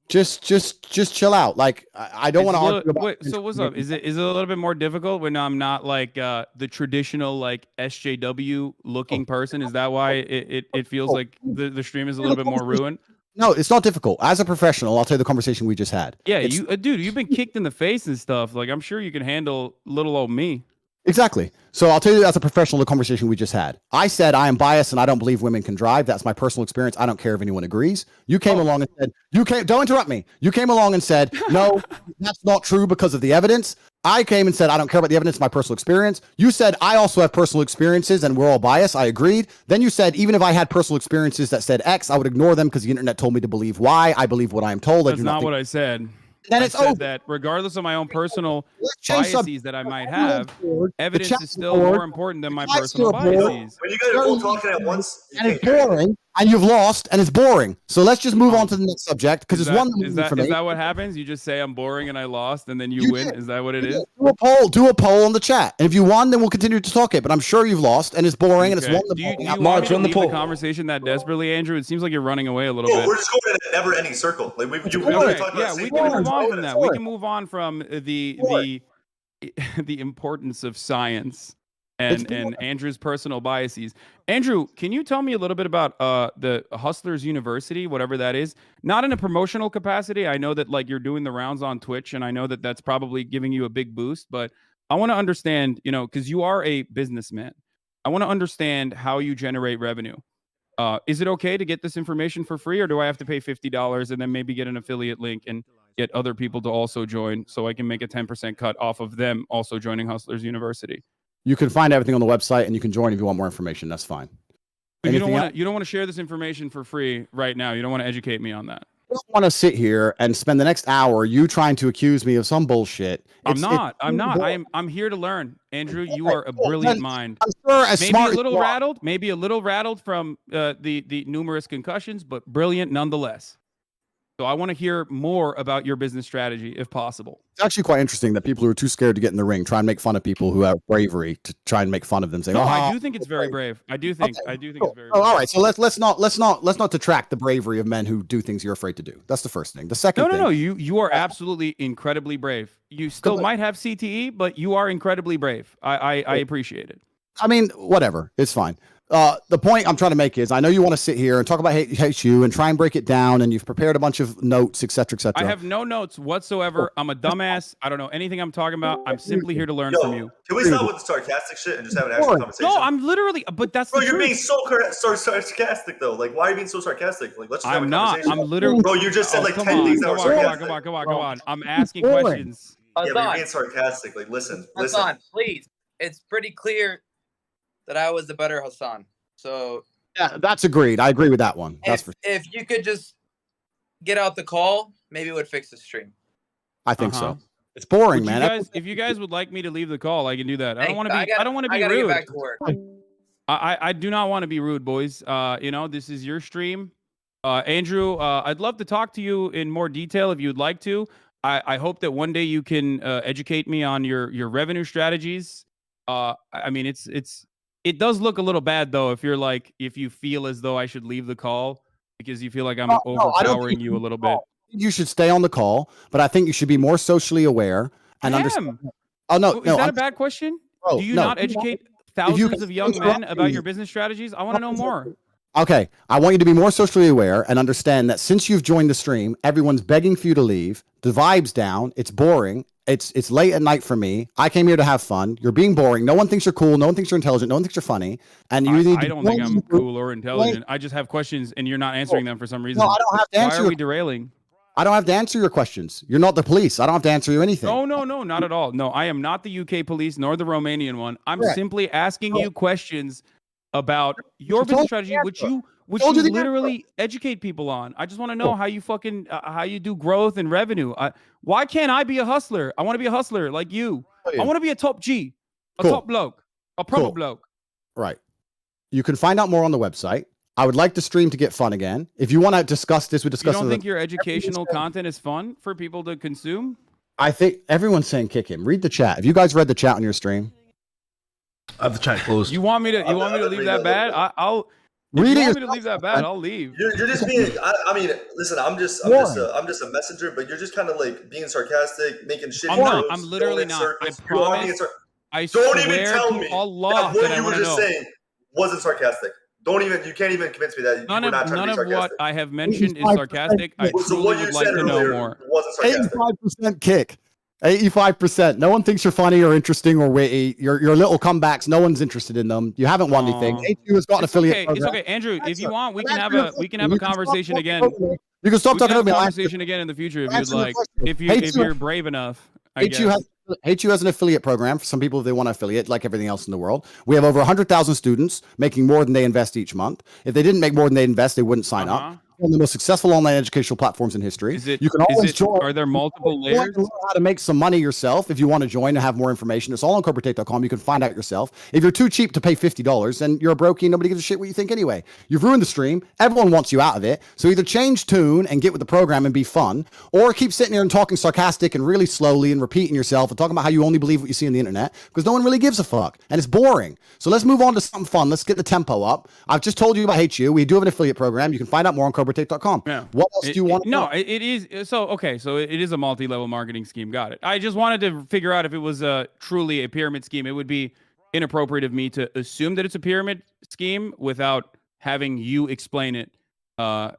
Just chill out. Like I don't want to argue about. Wait, so what's up? Is it a little bit more difficult when I'm not like the traditional like SJW looking person? Is that why it feels like the stream is a little bit more ruined? No, it's not difficult. As a professional, I'll tell you the conversation we just had. Yeah, dude, you've been kicked in the face and stuff. Like I'm sure you can handle little old me. Exactly. So I'll tell you as a professional the conversation we just had. I said I am biased and I don't believe women can drive. That's my personal experience. I don't care if anyone agrees. You came along and said, don't interrupt me. You came along and said, no, that's not true because of the evidence. I came and said, I don't care about the evidence, my personal experience. You said, I also have personal experiences and we're all biased. I agreed. Then you said, even if I had personal experiences that said X, I would ignore them because the internet told me to believe Y. I believe what I am told. That's not what I said. Then I it's said over. that regardless of my own personal biases that I might have, evidence is still more important than my personal biases. When you guys are all talking at once, and it's boring, and you've lost, and it's boring. So let's just move on to the next subject because it's one. Is that what happens? You just say I'm boring and I lost, and then you win. Is that what it is? Do a poll on the chat, and if you won, then we'll continue to talk it. But I'm sure you've lost, and it's boring, and it's one. Do you want me to leave the conversation that desperately, Andrew? It seems like you're running away a little bit. We're just going in a never-ending circle. Like we can move on from that. We can move on from the importance of science and Andrew's personal biases. Andrew, can you tell me a little bit about the Hustlers University, whatever that is? Not in a promotional capacity. I know that like you're doing the rounds on Twitch, and I know that that's probably giving you a big boost. But I want to understand, because you are a businessman. I want to understand how you generate revenue. Is it okay to get this information for free, or do I have to pay $50 and then maybe get an affiliate link and get other people to also join so I can make a 10% cut off of them also joining Hustlers University? You can find everything on the website, and you can join if you want more information. That's fine. But you don't want to share this information for free right now. You don't want to educate me on that. I don't want to sit here and spend the next hour you trying to accuse me of some bullshit. I'm not. I'm here to learn. Andrew, you are a brilliant mind. I'm sure maybe a little rattled from the numerous concussions, but brilliant nonetheless. So I want to hear more about your business strategy, if possible. It's actually quite interesting that people who are too scared to get in the ring try and make fun of people who have bravery to try and make fun of them. Saying, I do think it's very brave. I do think it's very brave. All right. So let's not detract the bravery of men who do things you're afraid to do. That's the first thing. The second thing. No. You are absolutely incredibly brave. You still might have CTE, but you are incredibly brave. I appreciate it. I mean, whatever. It's fine. The point I'm trying to make is I know you want to sit here and talk about hate you and try and break it down, and you've prepared a bunch of notes, etc., etc. I have no notes whatsoever. I'm a dumbass. I don't know anything I'm talking about. I'm simply here to learn from you. Can we stop with the sarcastic shit and just have an actual conversation? No, I'm literally, but that's the truth. You're being so sarcastic though. Like, why are you being so sarcastic? Like, let's just have a conversation. I'm literally. Bro, you just said like 10 things that were sarcastic. Come on. I'm asking questions. Yeah, but you're being sarcastic. Like, listen. Hassan, please. It's pretty clear that I was the better Hassan. So yeah, that's agreed. I agree with that one. If you could just get out the call, maybe it would fix the stream. I think so. It's boring, man. If you guys would like me to leave the call, I can do that. I don't want to be. I don't want to be rude. Get back to work. I do not want to be rude, boys. This is your stream. Andrew, I'd love to talk to you in more detail if you'd like to. I hope that one day you can educate me on your revenue strategies. I mean, it does look a little bad though if you feel as though I should leave the call because you feel like I'm overpowering you a little bit. You should stay on the call, but I think you should be more socially aware and understand. Oh no, is that a bad question? Do you not educate thousands of young men about your business strategies? I want to know more. Okay, I want you to be more socially aware and understand that since you've joined the stream, everyone's begging for you to leave. The vibe's down. It's boring. It's late at night for me. I came here to have fun. You're being boring. No one thinks you're cool. No one thinks you're intelligent. No one thinks you're funny. And you I don't think I'm cool or intelligent. I just have questions, and you're not answering them for some reason. No, I don't have to answer. Why are we derailing? I don't have to answer your questions. You're not the police. I don't have to answer you anything. No, not at all. No, I am not the UK police nor the Romanian one. I'm simply asking you questions about your business strategy, which you literally educate people on. I just want to know how you how you do growth and revenue. Why can't I be a hustler? I want to be a hustler like you. I want to be a top G, a top bloke, a proper bloke. Right. You can find out more on the website. I would like the stream to get fun again. If you want to discuss this, we discuss. You don't think your educational content is fun for people to consume? I think everyone's saying kick him. Read the chat. Have you guys read the chat on your stream? I have the chat closed. You want me to leave that bad? I'll read it. You want me to leave that bad? I'll leave. You're just being. I mean, listen. I'm just a messenger, but you're just kind of like being sarcastic, making shit. I'm literally not. I promise. I don't even swear tell to me Allah that what I you were just saying wasn't sarcastic. You can't even convince me that you were not trying to be sarcastic. None of what I have mentioned is sarcastic. I truly would like to know more. Wasn't sarcastic. 85% kick. 85%. No one thinks you're funny or interesting or witty. Your little comebacks, no one's interested in them. You haven't won anything. HU has got an affiliate. It's okay, Andrew. If you want, we can have a conversation again. You can stop talking about me. Conversation again in the future if you'd like. If you're brave enough. HU has an affiliate program for some people if they want to affiliate, like everything else in the world. We have over 100,000 students making more than they invest each month. If they didn't make more than they invest, they wouldn't sign up. One of the most successful online educational platforms in history. You can always join. Are there multiple layers? Learn how to make some money yourself if you want to join and have more information. It's all on corporatate.com. You can find out yourself. If you're too cheap to pay $50, then you're a brokey. Nobody gives a shit what you think anyway. You've ruined the stream. Everyone wants you out of it. So either change tune and get with the program and be fun, or keep sitting here and talking sarcastic and really slowly and repeating yourself and talking about how you only believe what you see on the internet because no one really gives a fuck and it's boring. So let's move on to something fun. Let's get the tempo up. I've just told you about HU. We do have an affiliate program. You can find out more on corporatate.com. Yeah. What else do you want? No, it is. So, okay. So it is a multi-level marketing scheme. Got it. I just wanted to figure out if it was truly a pyramid scheme. It would be inappropriate of me to assume that it's a pyramid scheme without having you explain it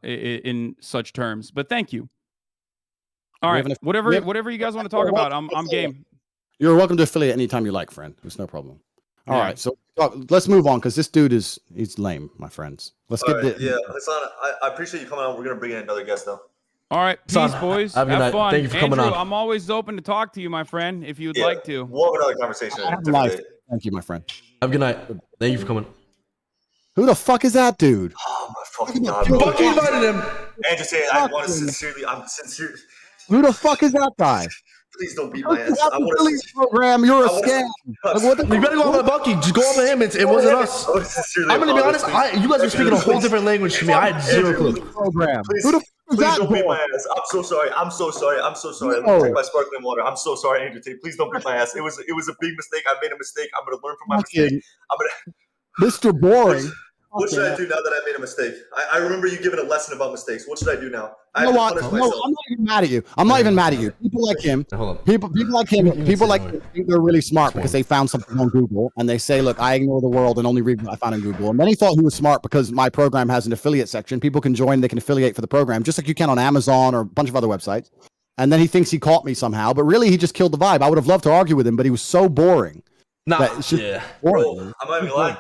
in such terms. But thank you. All right. Whatever you guys want to talk about, I'm game. You're welcome to affiliate anytime you like, friend. There's no problem. All right, so let's move on because this dude he's lame, my friends. Let's get this. Yeah, Hassan, I appreciate you coming on. We're gonna bring in another guest though. All right, peace, boys. Have fun. Thank you for coming on. I'm always open to talk to you, my friend, if you'd like to. We'll have another conversation. Thank you, my friend. Have a good night. Thank you for coming. Who the fuck is that dude? Oh my fucking god! Bucky invited him. And just say, I'm sincere. Who the fuck is that guy? Please don't beat my ass. I want to program. You're a scam. You better go over Bucky. Just go over him. It wasn't us. I'm gonna be honest. You guys were speaking a whole different language to me. I had zero clue. Program. Please don't beat my ass. I'm so sorry. I'm so sorry. Let me drink my sparkling water. I'm so sorry, Andrew Tate. Please don't beat my ass. It was a big mistake. I made a mistake. I'm gonna learn from my mistake. Mr. Boring. What should I do now that I made a mistake? I remember you giving a lesson about mistakes. What should I do now? You know what? No, I'm not even mad at you. I'm not even mad at you. People like him. People like him. People like him think they're really smart because they found something on Google and they say, "Look, I ignore the world and only read what I found on Google." And then he thought he was smart because my program has an affiliate section. People can join. They can affiliate for the program, just like you can on Amazon or a bunch of other websites. And then he thinks he caught me somehow, but really he just killed the vibe. I would have loved to argue with him, but he was so boring. Bro, I'm not even gonna lie.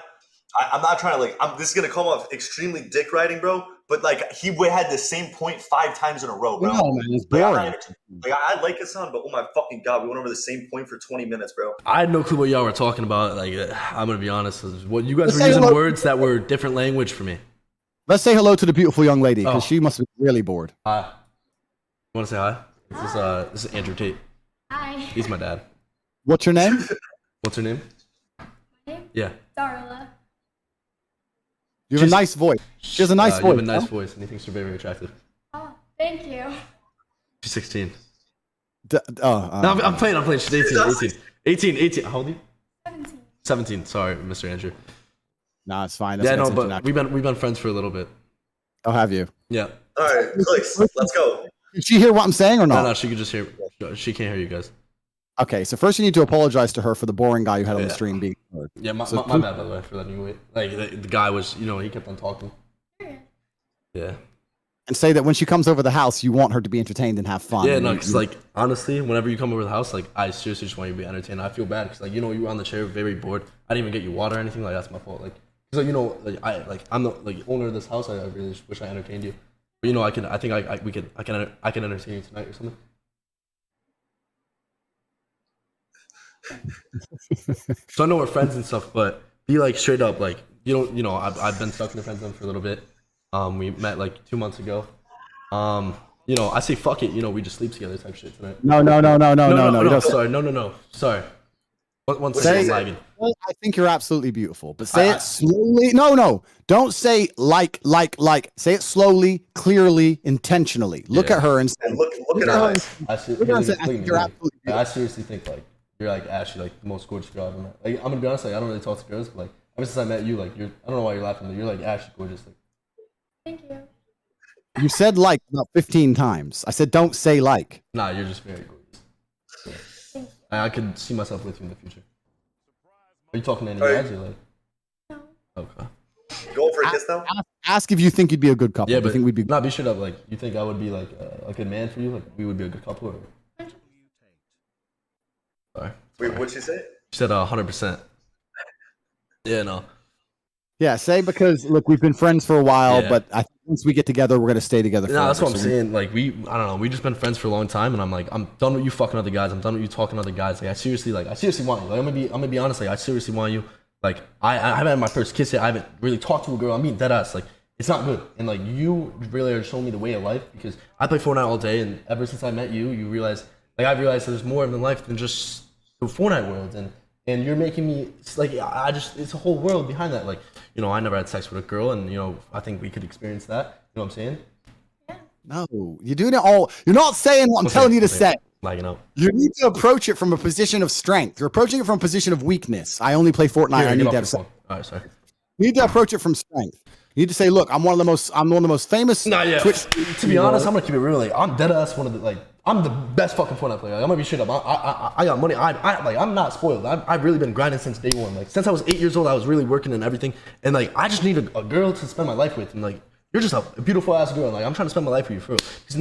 I'm not trying to this is gonna come off extremely dick riding, bro. But he had the same point 5 times in a row, bro. No, man, it's boring. I like Hassan, but oh my fucking god, we went over the same point for 20 minutes, bro. I had no clue what y'all were talking about. I'm gonna be honest. What you guys were using words that were different language for me. Let's say hello to the beautiful young lady because she must be really bored. Hi. You want to say hi? This is Andrew Tate. Hi. He's my dad. What's your name? What's her name? My name? Yeah. Darla. You have a nice voice. She has a nice voice. You have a nice voice, and he thinks you're very, very attractive. Oh, thank you. She's 16. No, I'm playing. She's 18. How old are you? 17. 17. Sorry, Mr. Andrew. Nah, it's fine. Yeah, no, but we've been friends for a little bit. Oh, have you? Yeah. All right, Clix, let's go. Did she hear what I'm saying or not? No, she could just hear. She can't hear you guys. Okay, so first you need to apologize to her for the boring guy you had on the stream being heard. Yeah, my bad, by the way, for letting you wait. The guy was, he kept on talking. Yeah. And say that when she comes over the house, you want her to be entertained and have fun. Yeah, no, because honestly, whenever you come over the house, I seriously just want you to be entertained. I feel bad because you were on the chair, very bored. I didn't even get you water or anything. That's my fault. I'm the owner of this house. I really just wish I entertained you. But I can entertain you tonight or something. So I know we're friends and stuff, but be straight up, I've been stuck in the friend zone for a little bit. We met 2 months ago. I say fuck it, we just sleep together type shit tonight. No. Sorry. One second, I'm lagging. I think you're absolutely beautiful, but say it slowly. No. Don't say like. Say it slowly, clearly, intentionally. Look at her and say, look at her eyes. I think you're absolutely beautiful. I seriously think like you're like actually like the most gorgeous girl I've ever met. Like I'm gonna be honest, like I don't really talk to girls, but like ever since I met you, like I don't know why you're laughing, but you're like actually gorgeous. Like Thank you. You said like about 15 times. I said don't say like. Nah, you're just very gorgeous. Yeah. I could see myself with you in the future. Are you talking to any guys or like? No. Okay. Going for a kiss now? Ask if you think you'd be a good couple. Yeah, Do but you think we'd be not be straight up. Like, you think I would be like a good man for you? Like, we would be a good couple? Or? Sorry. Wait, what'd she say? She said 100%. Yeah, no. Yeah, say because look, we've been friends for a while, Yeah. but I think once we get together, we're gonna stay together. No, that's what I'm forever. saying. Like, I don't know. We just been friends for a long time, and I'm like, I'm done with you fucking other guys. I'm done with you talking to other guys. Like, I seriously want you. Like, I'm gonna be honest. Like, I seriously want you. Like, I haven't had my first kiss yet. I haven't really talked to a girl. I'm being dead ass. Like, it's not good. And like, you really are showing me the way of life because I play Fortnite all day, and ever since I met you, you realize, like, I've realized there's more in life than just the Fortnite world, and you're making me like it's a whole world behind that. Like, you know, I never had sex with a girl, and you know, I think we could experience that. You know what I'm saying? No, you're doing it all. You're not saying what I'm telling you to say. Like, you know, You need to approach it from a position of strength. You're approaching it from a position of weakness. I only play Fortnite. Here, I get need off to your have sex. phone. All right, sorry. You need to approach it from strength. You need to say, look, I'm one of the most famous Nah, yeah. Twitch. To be honest, I'm gonna keep it real. Like, I'm dead ass one of the like. I'm the best fucking Fortnite player. Like, I'm gonna be straight up. I got money. I'm not spoiled. I've really been grinding since day one. Like, since I was 8 years old, I was really working and everything. And like, I just need a girl to spend my life with. And like, you're just a beautiful ass girl. And, like, I'm trying to spend my life with you for real. Because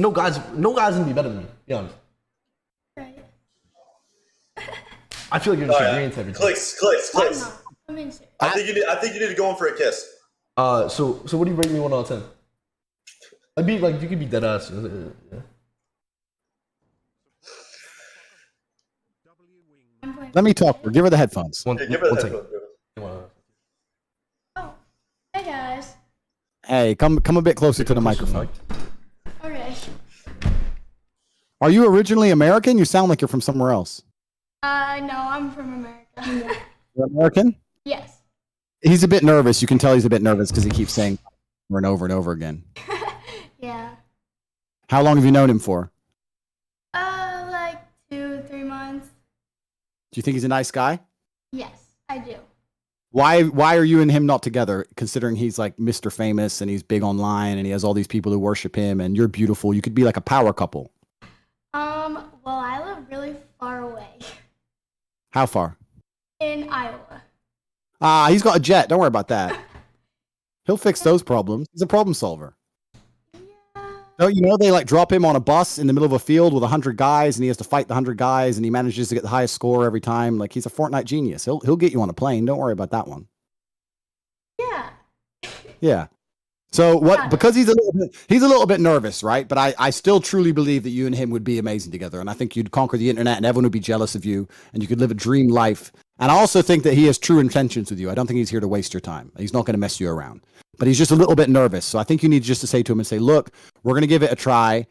no guy's gonna be better than me. Be honest. Right. I feel like you're just agreeing to everything. Clix. I'm being serious. I think you need to go in for a kiss. So what do you rate me 1 out of 10? I'd be like, you could be dead ass. Yeah. I'm playing. Let me talk. Or give her the headphones. Give her the headphones, Oh, hey guys. Hey, come a bit closer to the microphone. Okay. Are you originally American? You sound like you're from somewhere else. No, I'm from America. You're American? Yes. He's a bit nervous. You can tell he's a bit nervous because he keeps saying over and over and over again. Yeah. How long have you known him for? Like 2-3 months. Do you think he's a nice guy? Yes, I do. Why are you and him not together, considering he's like Mr. Famous and he's big online and he has all these people who worship him and you're beautiful? You could be like a power couple. Well, I live really far away How far? in Iowa. He's got a jet. Don't worry about that. He'll fix those problems. He's a problem solver. Don't you know they like drop him on a bus in the middle of a field with 100 guys and he has to fight the 100 guys and he manages to get the highest score every time. Like, he's a Fortnite genius. He'll get you on a plane. Don't worry about that one. Yeah. Yeah. So what? Because he's a little bit nervous, right? But I still truly believe that you and him would be amazing together, and I think you'd conquer the internet, and everyone would be jealous of you, and you could live a dream life. And I also think that he has true intentions with you. I don't think he's here to waste your time. He's not going to mess you around. But he's just a little bit nervous. So I think you need just to say to him and say, "Look, we're going to give it a try.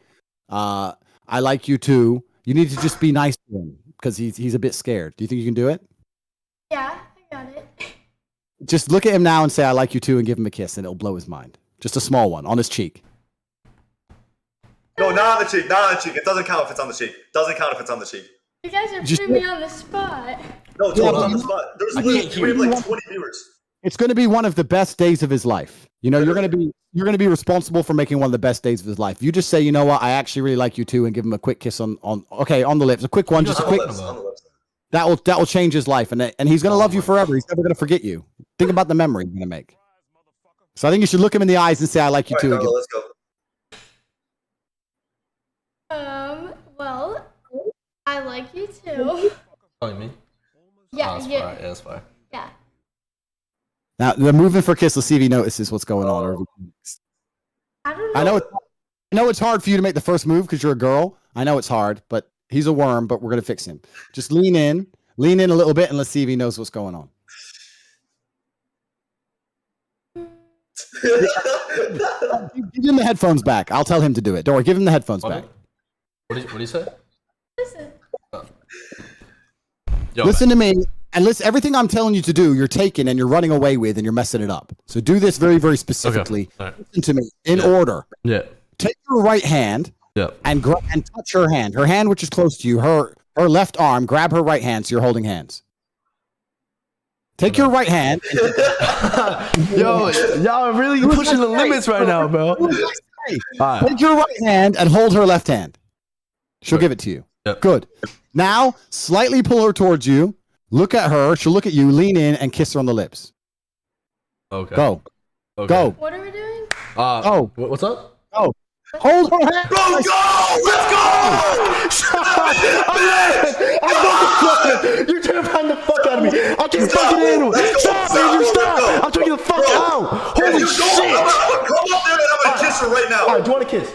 I like you too." You need to just be nice to him because he's a bit scared. Do you think you can do it? Yeah, I got it. Just look at him now and say, "I like you too," and give him a kiss, and it'll blow his mind. Just a small one on his cheek. No, not on the cheek. Not on the cheek. It doesn't count if it's on the cheek. Doesn't count if it's on the cheek. You guys are Just- putting me on the spot. No, it's on the spot. There's literally we have like 20 viewers. It's going to be one of the best days of his life. You know, you're going to be responsible for making one of the best days of his life. You just say, "You know what? I actually really like you too," and give him a quick kiss on the lips. A quick one, just a quick. On the lips. That will change his life, and he's going to love you forever. He's never going to forget you. Think about the memory you're going to make. So I think you should look him in the eyes and say, "I like you All too." right, and give- let's go. Well, I like you too. Oh, you mean? Yeah, that's yeah, fine. Yeah, that's fine. yeah. Now they're moving for a kiss. Let's see if he notices what's going on. Or I don't know. I know it's hard for you to make the first move because you're a girl. I know it's hard, but he's a worm. But we're going to fix him. Just lean in a little bit, and let's see if he knows what's going on. Give him the headphones back. I'll tell him to do it. Don't worry. Give him the headphones back. What do you say? Listen. Yo, Listen to me And listen, everything I'm telling you to do, you're taking and you're running away with and you're messing it up. So do this very, very specifically. Okay. Right. Listen to me in order. Yeah. Take your right hand Yeah. and touch her hand. Her hand, which is close to you, her left arm, grab her right hand so you're holding hands. Take your right hand. Yo, y'all are really pushing the limits right now, bro. Right. Take your right hand and hold her left hand. She'll give it to you. Yep. Good. Now, slightly pull her towards you. Look at her. She'll look at you. Lean in and kiss her on the lips. Okay. Go. Okay. Go. What are we doing? Oh. What's up? Go. Hold her hand. Bro, go! Let's go! I'm You're terrifying the fuck out of me. I can't fucking handle it. Stop, Andrew, stop. I'm taking the fuck out. Holy shit. Come up there and I'm gonna kiss her right now. All right, do you want a kiss?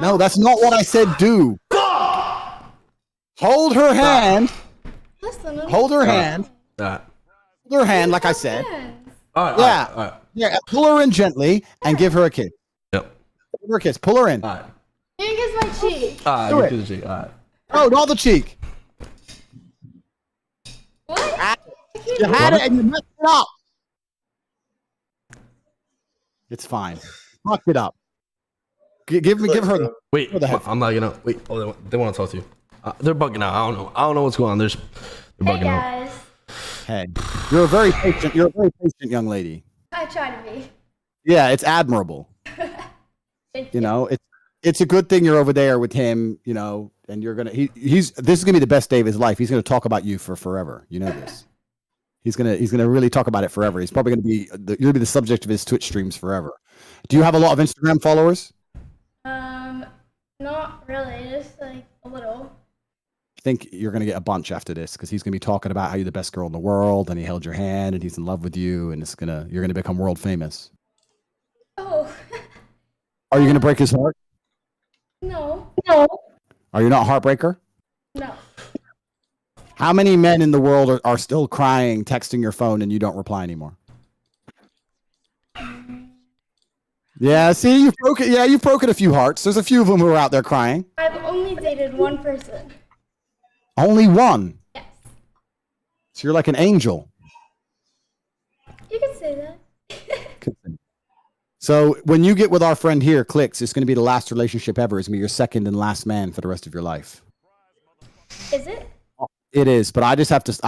No, that's not what I said. Do. Hold her hand. Listen, Hold her hand. All right. Hold her hand, like I said. All right. Yeah. All right. Yeah. Pull her in gently and give her a kiss. Yep. Give her a kiss. Pull her in. All right. You can kiss my cheek. All right. Do You it. kiss the cheek. All right. Oh, not the cheek. What? You had it and you messed it up. It's fine. Fuck it up. Give her. Wait. What the heck? I'm not gonna wait. Oh, they want to talk to you. They're bugging out. I don't know what's going on. They're Hey bugging out. guys. Hey, you're a very patient young lady. I try to be. Yeah, it's admirable. Thank You know, it's a good thing you're over there with him, you know, and you're gonna this is gonna be the best day of his life. He's gonna talk about you for forever. You know this. He's gonna really talk about it forever. He's probably gonna be you're gonna be the subject of his Twitch streams forever. Do you have a lot of Instagram followers? Not really, just like a little. I think you're gonna get a bunch after this because he's gonna be talking about how you're the best girl in the world and he held your hand and he's in love with you and you're gonna become world famous. Oh. Are you gonna break his heart? No. Are you not a heartbreaker? No. How many men in the world are still crying, texting your phone, and you don't reply anymore? Yeah, see, you've broken. Yeah, you've broken a few hearts. There's a few of them who are out there crying. I've only dated one person. Only one. Yes. So you're like an angel. You can say that. So when you get with our friend here, Clix, it's going to be the last relationship ever. It's going to be your second and last man for the rest of your life. Is it? It is, but I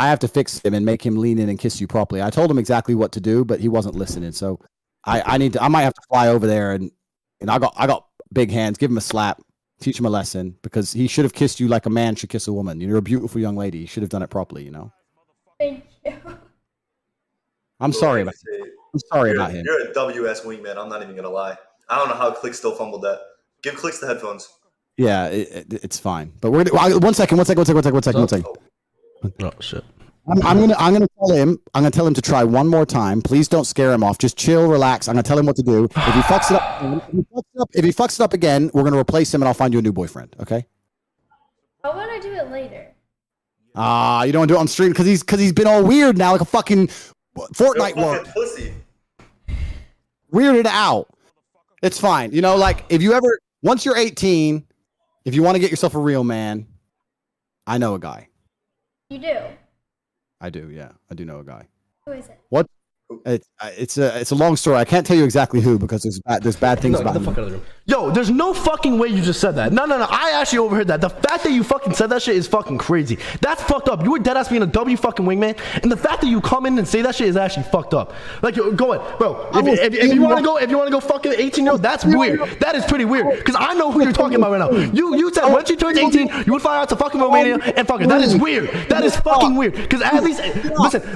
have to fix him and make him lean in and kiss you properly. I told him exactly what to do, but he wasn't listening. So I might have to fly over there and I got big hands. Give him a slap, teach him a lesson because he should have kissed you like a man should kiss a woman. You're a beautiful young lady. You should have done it properly, you know? Thank you. I'm sorry about him. You're a WS wingman. I'm not even gonna lie. I don't know how Clix still fumbled that. Give Clix the headphones. Yeah, it's fine. But one second. Oh shit. I'm gonna tell him to try one more time. Please don't scare him off. Just chill, relax. I'm gonna tell him what to do. If he fucks it up again, we're gonna replace him and I'll find you a new boyfriend. Okay? How about I do it later? You don't want to do it on stream because he's been all weird now, like a fucking Fortnite world. Pussy. Weirded out. It's fine. You know, like once you're 18, if you want to get yourself a real man, I know a guy. You do? I do, yeah. I do know a guy. Who is it? What? It's a long story. I can't tell you exactly who because there's bad things Get about the him. fuck out of the room. Yo, there's no fucking way you just said that. No. I actually overheard that. The fact that you fucking said that shit is fucking crazy. That's fucked up. You were dead ass being a W fucking wingman, and the fact that you come in and say that shit is actually fucked up. Like, go ahead, bro. If you want to go fucking 18-year-old, that's weird. That is pretty weird. Because I know who you're talking about right now. You said once you turn 18, you would fly out to fucking Romania and fuck her. That is weird. That is fucking weird. Because at least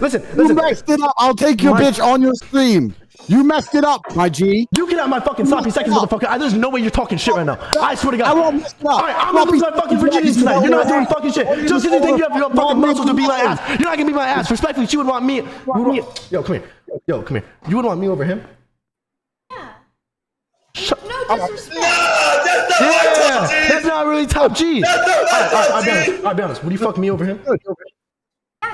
listen. You messed it up. I'll take your bitch on your stream. You messed it up, my G. You can have my fucking sloppy seconds, motherfucker. There's no way you're talking shit right now. I swear to God. I won't mess it up. All right, I'm gonna lose my fucking virginity tonight. You're not doing fucking shit. Just because you think you have your fucking muscles to beat my ass. You're not gonna beat my ass. Respectfully, she would want me. Yo, come here. You would want me over him? Yeah. Shut No disrespect. Yeah, that's not really top G. All right, I'll be honest. Would you fuck me over him? Yeah,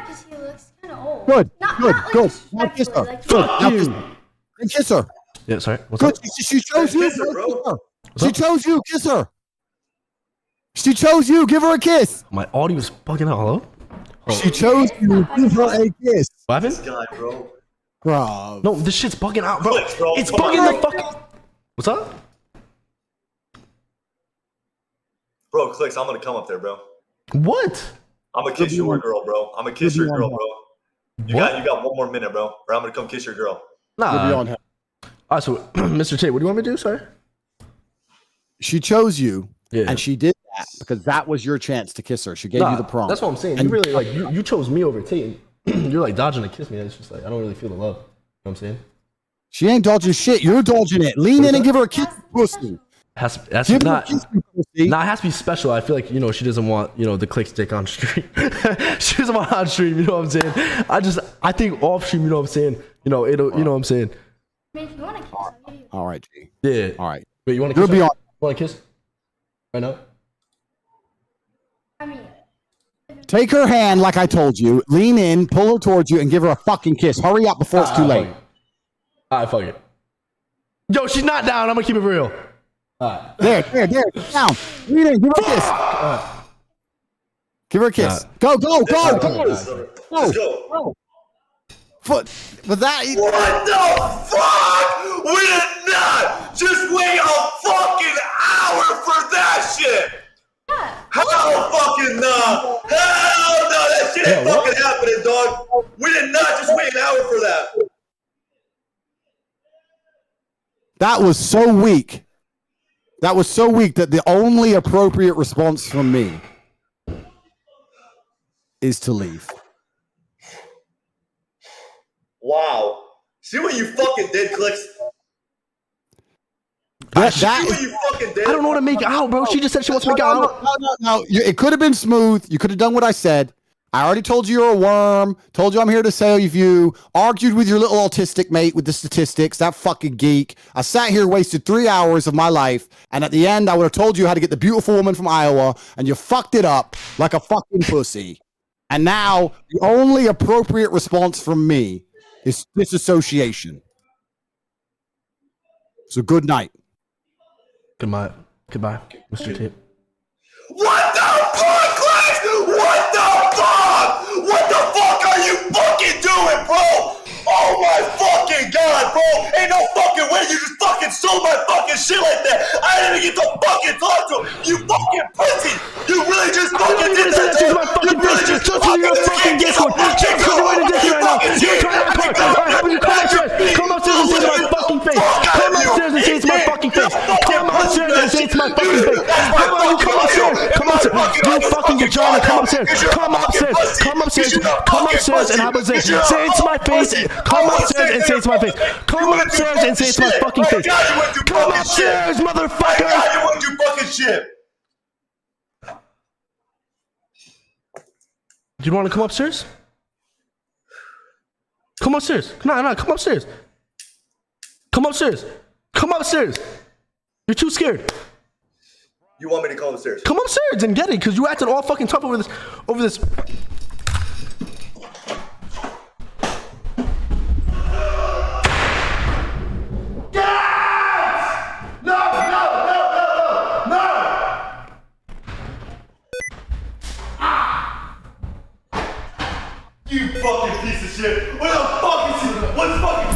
because he looks kind of old. Good. Not Now disrespectfully, kiss her. like, Good. Kiss her. Yeah, sorry. What's Good. up? She chose you. Kiss her, bro. She chose you. Kiss her. She chose you. Give her a kiss. My audio's bugging out. Hello? She chose you. Give her a kiss. What This happened? guy, bro. Bro. No, this shit's bugging out, bro. Clix, bro. It's Come on, bugging bro. the fucking. What's up? Bro, Clix, I'm gonna come up there, bro. What? I'm gonna kiss your girl, bro. I'm gonna kiss your girl, bro. You got 1 more minute, bro. Or I'm gonna come kiss your girl. Nah. On her. All right, so Mr. Tate, what do you want me to do? Sorry. She chose you, Yeah. and she did that because that was your chance to kiss her. She gave you the prompt. That's what I'm saying. You really like you chose me over Tate. You're like dodging to kiss me. And it's just like I don't really feel the love. You know what I'm saying? She ain't dodging shit. You're dodging it. Lean in and give her a kiss, pussy. That's Give her a not. kiss, pussy. Nah, it has to be special. I feel like she doesn't want the Clix dick on stream. She doesn't want it on stream. You know what I'm saying? I think off stream. You know what I'm saying? It'll. You know what I'm saying? I mean, if you want to kiss, I'll give you. All right, G. Yeah. All right. Wait, you want to You'll kiss? be Her? on. Want to kiss? Right now? I mean, Take her hand like I told you. Lean in, pull her towards you, and give her a fucking kiss. Hurry up before it's too late. Alright, fuck it. Yo, she's not down. I'm gonna keep it real. Alright. There. Down. Lean in, give her a kiss. Give her a kiss. Go. Let's go. But that. What the fuck? We did not just wait a fucking hour for that shit. yeah. Hell fucking no. Hell no. That shit ain't fucking happening, dog. We did not just wait an hour for that. That was so weak. That was so weak that the only appropriate response from me is to leave. Wow. See what you fucking did, Clix? See what you fucking did? I don't know what to make out, bro. She just said she wants to make out. No. It could have been smooth. You could have done what I said. I already told you you're a worm. Told you I'm here to save you. Argued with your little autistic mate with the statistics. That fucking geek. I sat here, wasted 3 hours of my life. And at the end, I would have told you how to get the beautiful woman from Iowa. And you fucked it up like a fucking pussy. And now the only appropriate response from me is disassociation. So good night. Goodbye, Mr. Tate. What the fuck, Clix? What the fuck? What the fuck are you fucking doing, bro? Oh my fucking god, bro! Ain't no fucking way you just fucking sold my fucking shit like that! I didn't even get to fucking talk to him! You fucking pussy! You really just fucking did that! She's my fucking bitch! Just to your fucking Discord! Just to your Discord right now! You're trying to talk! Alright, how about you come upstairs? Come upstairs and say it's my fucking face! Come upstairs and say it's my fucking face! Come upstairs and say it's my fucking face! How about you come upstairs? Come upstairs! You fucking vagina! Come upstairs! Come upstairs! Come upstairs! Come upstairs and how about say it's my face? Come upstairs and say it's my face! Come upstairs and say it's my fucking face! Come upstairs, motherfucker! You want to do fucking shit! Do you want to come upstairs? Come upstairs. No, come upstairs. Come upstairs. Come upstairs. You're too scared. You want me to come upstairs? Come upstairs and get it, because you acted all fucking tough over this. You fucking piece of shit! What the fuck is he? What's fucking